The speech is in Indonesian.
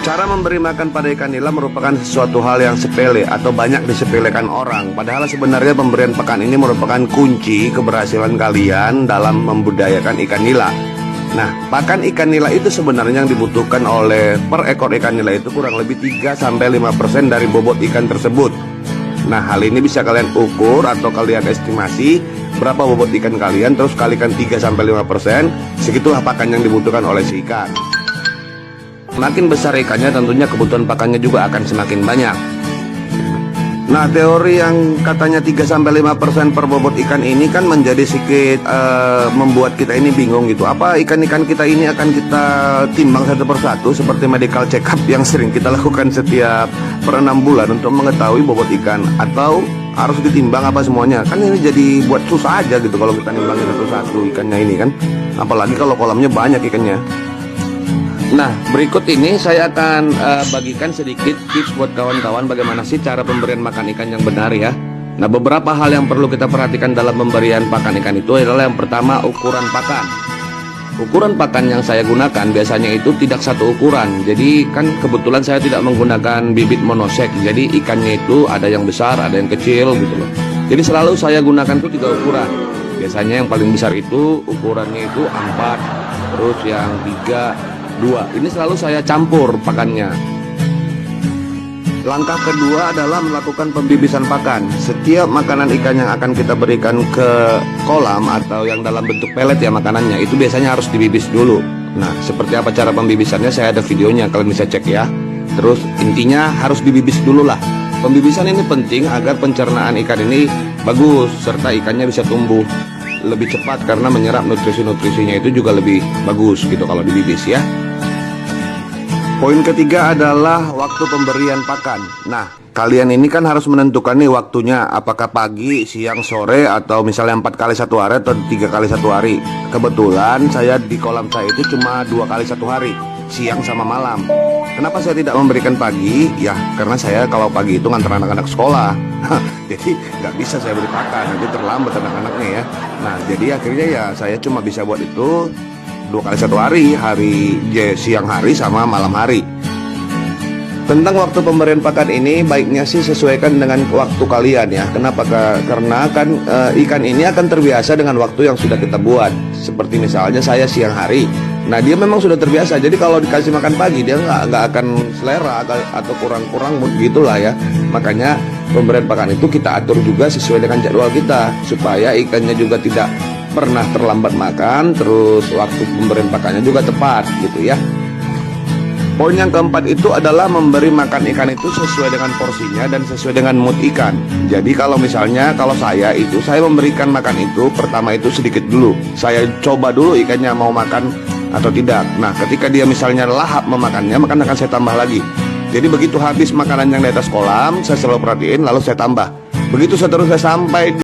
Cara memberi makan pada ikan nila merupakan sesuatu hal yang sepele atau banyak disepelekan orang. Padahal sebenarnya pemberian pakan ini merupakan kunci keberhasilan kalian dalam membudidayakan ikan nila. Nah, pakan ikan nila itu sebenarnya yang dibutuhkan oleh per ekor ikan nila itu kurang lebih 3-5% dari bobot ikan tersebut. Nah, hal ini bisa kalian ukur atau kalian estimasi berapa bobot ikan kalian, terus kalikan 3-5%, segitulah pakan yang dibutuhkan oleh si ikan. Semakin besar ikannya, tentunya kebutuhan pakannya juga akan semakin banyak. Nah, teori yang katanya 3-5% per bobot ikan ini kan menjadi sedikit membuat kita ini bingung gitu. Apa ikan-ikan kita ini akan kita timbang satu persatu seperti medical check up yang sering kita lakukan setiap per 6 bulan untuk mengetahui bobot ikan, atau harus ditimbang apa semuanya? Kan ini jadi buat susah aja gitu kalau kita nimbangin satu-satu ikannya ini kan. Apalagi kalau kolamnya banyak ikannya. Nah, berikut ini saya akan bagikan sedikit tips buat kawan-kawan bagaimana sih cara pemberian makan ikan yang benar ya. Nah, beberapa hal yang perlu kita perhatikan dalam pemberian pakan ikan itu adalah yang pertama, ukuran pakan. Ukuran pakan yang saya gunakan biasanya itu tidak satu ukuran. Jadi kan kebetulan saya tidak menggunakan bibit monosek. Jadi ikannya itu ada yang besar, ada yang kecil gitu loh. Jadi selalu saya gunakan itu 3 ukuran. Biasanya yang paling besar itu ukurannya itu 4, terus yang 3, 2. Ini selalu saya campur pakannya. Langkah kedua adalah melakukan pembibisan pakan. Setiap makanan ikan yang akan kita berikan ke kolam atau yang dalam bentuk pelet ya makanannya, itu biasanya harus dibibis dulu. Nah, seperti apa cara pembibisannya saya ada videonya, kalian bisa cek ya. Terus intinya harus dibibis dulu lah. Pembibisan ini penting agar pencernaan ikan ini bagus, serta ikannya bisa tumbuh lebih cepat karena menyerap nutrisi-nutrisinya itu juga lebih bagus gitu kalau dibibis ya. Poin ketiga adalah waktu pemberian pakan. Nah, kalian ini kan harus menentukan nih waktunya, apakah pagi, siang, sore, atau misalnya 4 kali satu hari atau 3 kali satu hari. Kebetulan saya di kolam saya itu cuma 2 kali satu hari, siang sama malam. Kenapa saya tidak memberikan pagi? Ya, karena saya kalau pagi itu ngantar anak-anak sekolah. Jadi nggak bisa saya beri pakan, nanti terlambat anak-anaknya ya. Nah, jadi akhirnya ya saya cuma bisa buat itu 2 kali satu hari, siang hari sama malam hari. Tentang waktu pemberian pakan ini baiknya sih sesuaikan dengan waktu kalian ya. Kenapa? Karena kan ikan ini akan terbiasa dengan waktu yang sudah kita buat. Seperti misalnya saya siang hari. Nah, dia memang sudah terbiasa. Jadi kalau dikasih makan pagi dia nggak akan selera atau kurang mood gitulah ya. Makanya pemberian pakan itu kita atur juga sesuai dengan jadwal kita supaya ikannya juga tidak pernah terlambat makan, terus waktu pemberian pakannya juga tepat gitu ya. Poin yang keempat itu adalah memberi makan ikan itu sesuai dengan porsinya dan sesuai dengan mood ikan. Jadi kalau misalnya saya memberikan makan itu pertama itu sedikit dulu. Saya coba dulu ikannya mau makan atau tidak. Nah, ketika dia misalnya lahap memakannya, maka akan saya tambah lagi. Jadi begitu habis makanan yang di atas kolam, saya selalu perhatiin lalu saya tambah. Begitu seterusnya sampai